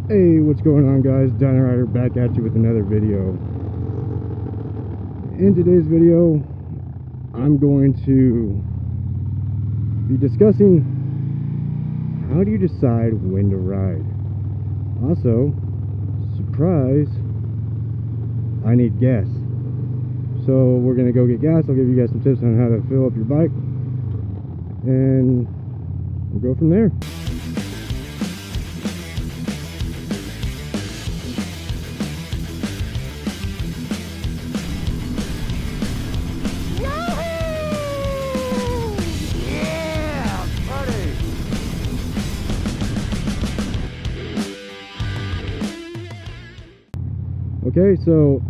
Hey, what's going on, guys? Dynarider back at you with another video. In today's video, I'm going to be discussing how do you decide when to ride. Also, surprise, I need gas. So we're going to go get gas. I'll give you guys some tips on how to fill up your bike, and we'll go from there. Okay, so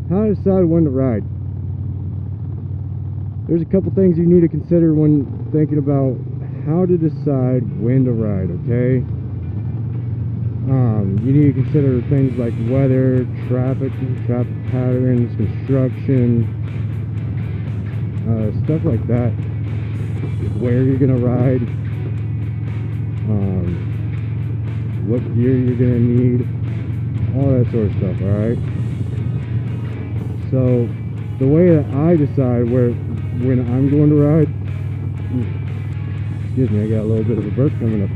how to decide when to ride. There's a couple things you need to consider when thinking about how to decide when to ride, okay? You need to consider things like weather, traffic patterns, construction, stuff like that. Where you're gonna ride, what gear you're gonna need, all that sort of stuff, alright? So the way that I decide when I'm going to ride, excuse me, I got a little bit of a burp coming up.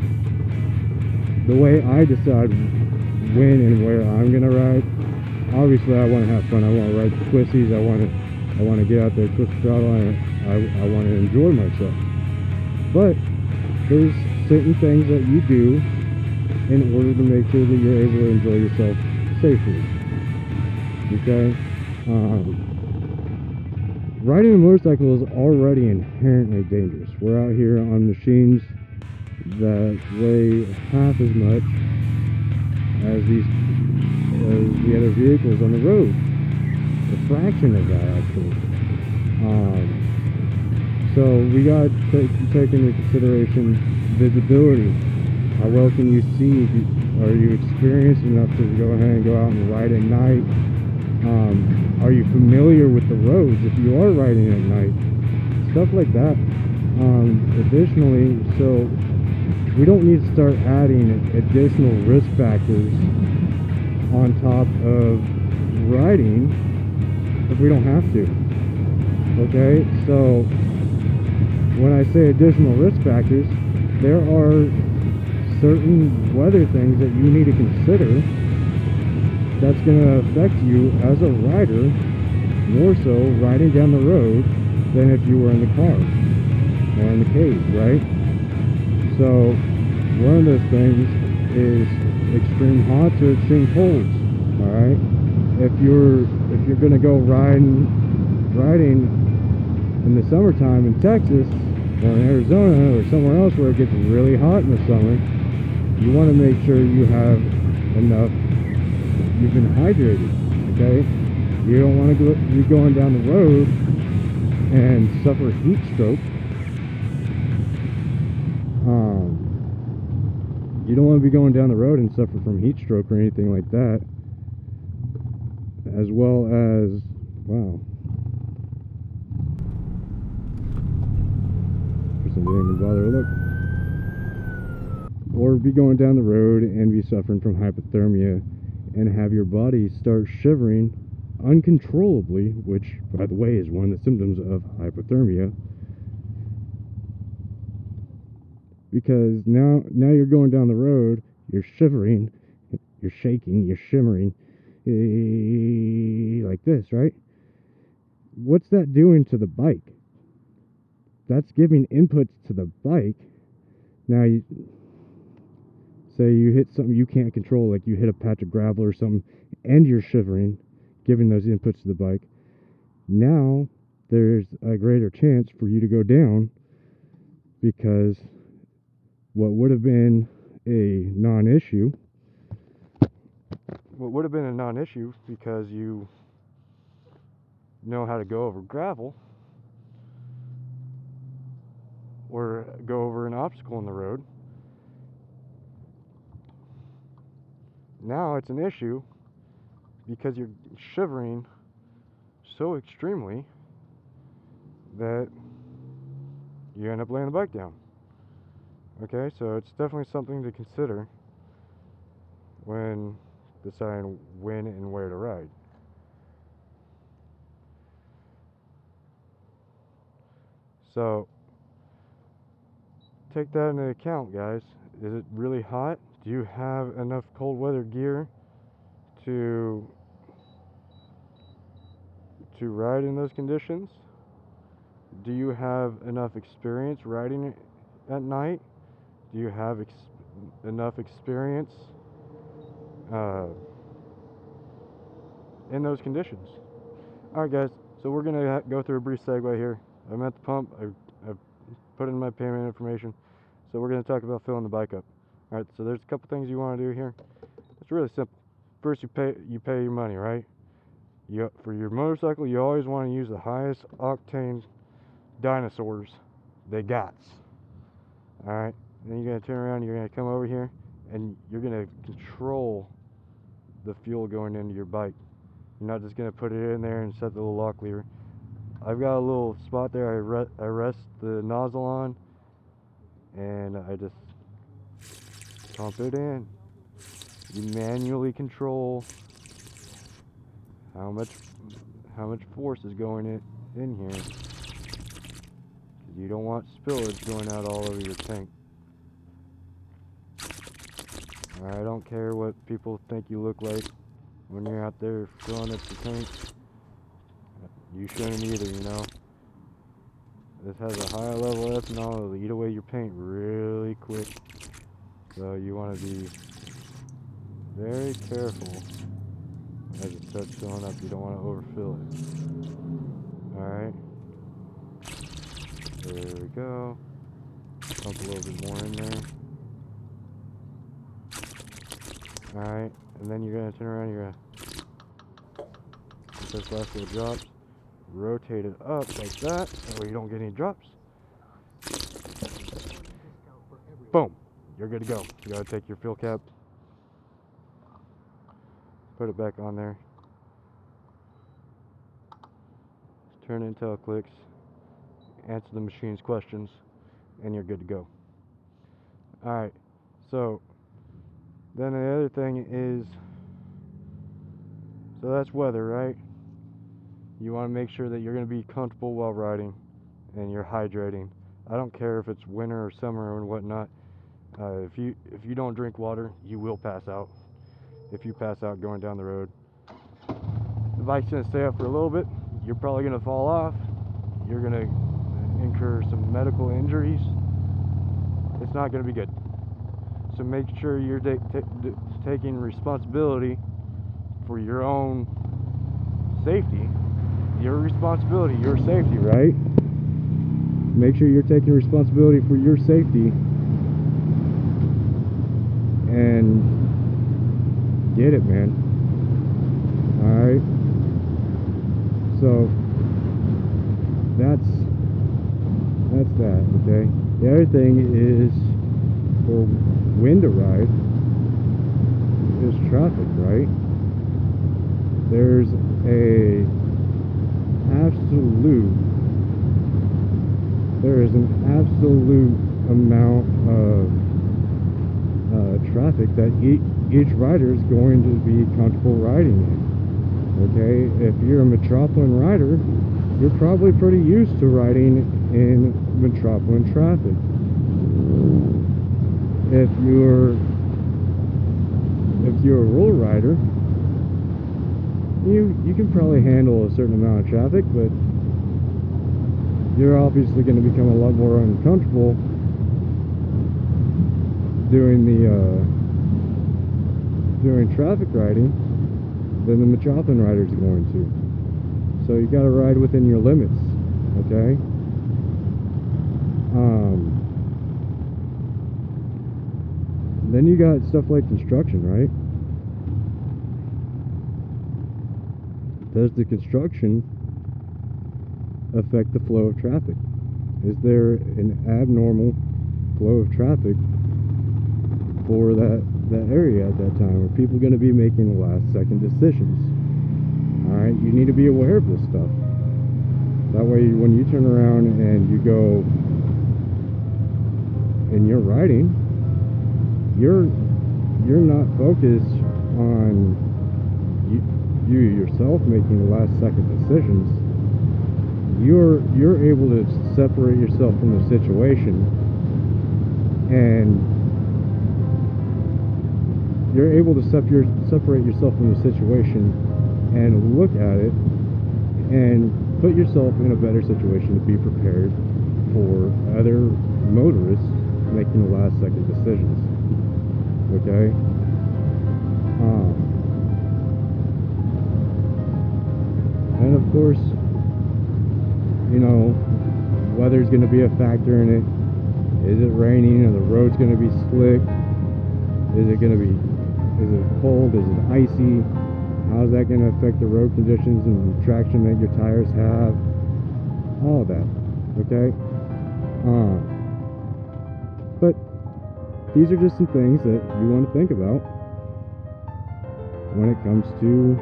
The way I decide when and where I'm gonna ride, obviously I want to have fun. I want to ride the twisties. I want to get out there, twist the throttle, and I want to enjoy myself. But there's certain things that you do in order to make sure that you're able to enjoy yourself safely. Okay? Riding a motorcycle is already inherently dangerous. We're out here on machines that weigh half as much as the other vehicles on the road. A fraction of that, actually. So we got to take into consideration visibility. How well can you see? Are you experienced enough to go ahead and go out and ride at night? Are you familiar with the roads if you are riding at night? Stuff like that. Additionally, so we don't need to start adding additional risk factors on top of riding if we don't have to. Okay, so when I say additional risk factors, there are certain weather things that you need to consider that's going to affect you as a rider, more so riding down the road than if you were in the car or in the cage, right? So one of those things is extreme hot or extreme colds. All right, if you're going to go riding in the summertime in Texas or in Arizona or somewhere else where it gets really hot in the summer, you want to make sure you have enough. You've been hydrated, okay? You don't want to be going down the road and suffer heat stroke. You don't want to be going down the road and suffer from heat stroke or anything like that. As well as, wow, person didn't even bother to look. Or be going down the road and be suffering from hypothermia and have your body start shivering uncontrollably, which, by the way, is one of the symptoms of hypothermia. Because now you're going down the road, you're shivering, you're shaking, you're shimmering, like this, right? What's that doing to the bike? That's giving inputs to the bike. Now, say you hit something you can't control, like you hit a patch of gravel or something, and you're shivering, giving those inputs to the bike. Now, there's a greater chance for you to go down, because what would have been a non-issue, because you know how to go over gravel or go over an obstacle in the road, now it's an issue because you're shivering so extremely that you end up laying the bike down. Okay, so it's definitely something to consider. when deciding when and where to ride. So take that into account, guys. Is it really hot? Do you have enough cold weather gear to ride in those conditions? Do you have enough experience riding at night? Do you have enough experience in those conditions? Alright guys, so we're going to go through a brief segue here. I'm at the pump, I've put in my payment information, so we're going to talk about filling the bike up. Alright, so there's a couple things you want to do here. It's really simple. First, you pay your money, right? For your motorcycle, you always want to use the highest octane dinosaurs they got. Alright, then you're going to turn around, you're going to come over here, and you're going to control the fuel going into your bike. You're not just going to put it in there and set the little lock lever. I've got a little spot there I rest the nozzle on, and I just pump it in. You manually control how much force is going in here, because you don't want spillage going out all over your tank. I don't care what people think you look like when you're out there filling up the tank. You shouldn't either, you know. This has a high level of ethanol. It'll eat away your paint really quick. So you want to be very careful as it starts filling up. You don't want to overfill it. Alright. There we go. Pump a little bit more in there. Alright. And then you're going to turn around. You're going to get those last little drops. Rotate it up like that. That way you don't get any drops. Boom. You're good to go. You got to take your fuel cap. Put it back on there. Turn it until it clicks. Answer the machine's questions. And you're good to go. Alright. So then the other thing is, so that's weather, right? You want to make sure that you're going to be comfortable while riding and you're hydrating. I don't care if it's winter or summer or whatnot. If you don't drink water, you will pass out. If you pass out going down the road, the bike's going to stay up for a little bit. You're probably going to fall off. You're going to incur some medical injuries. It's not going to be good. So make sure you're taking responsibility for your own safety. Your responsibility, your safety, right? Make sure you're taking responsibility for your safety and get it, man. Alright? So that's that, okay? The other thing is, for when to ride is traffic, right? There's there is an absolute amount of traffic that each rider is going to be comfortable riding in. Okay, if you're a Metropolitan rider, you're probably pretty used to riding in Metropolitan traffic. If you're a rural rider, you can probably handle a certain amount of traffic, but you're obviously going to become a lot more uncomfortable doing traffic riding than the Metropolitan rider is going to. So you got to ride within your limits, okay? Then you got stuff like construction, right? Does the construction affect the flow of traffic? Is there an abnormal flow of traffic for that area at that time? Are people going to be making last-second decisions? Alright, you need to be aware of this stuff. That way, when you turn around and you go and you're riding, you're you're not focused on you yourself making the last second decisions. You're able to separate yourself from the situation, and you're able to separate yourself from the situation and look at it and put yourself in a better situation to be prepared for other motorists making the last second decisions. Okay? And of course, you know, weather's going to be a factor in it. Is it raining? Are the roads going to be slick? Is it cold? Is it icy? How's that going to affect the road conditions and the traction that your tires have? All of that. Okay? But these are just some things that you want to think about when it comes to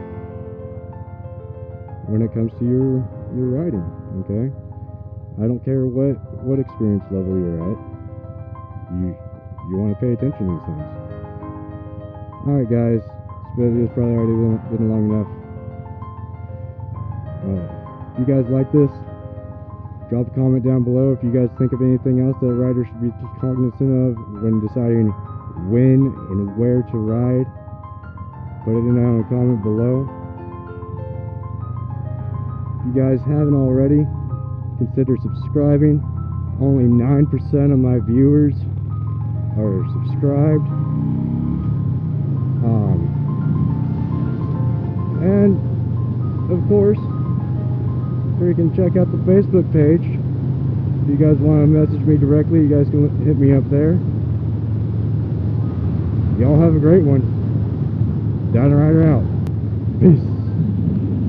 your riding. Okay? I don't care what experience level you're at. You want to pay attention to these things. Alright guys, this video's probably already been long enough. If you guys like this, drop a comment down below if you guys think of anything else that riders should be cognizant of when deciding when and where to ride. Put it in a comment below. If you guys haven't already, consider subscribing. Only 9% of my viewers are subscribed. And of course, you can check out the Facebook page. If you guys want to message me directly, you guys can hit me up there. Y'all have a great one. Dynarider out. Peace.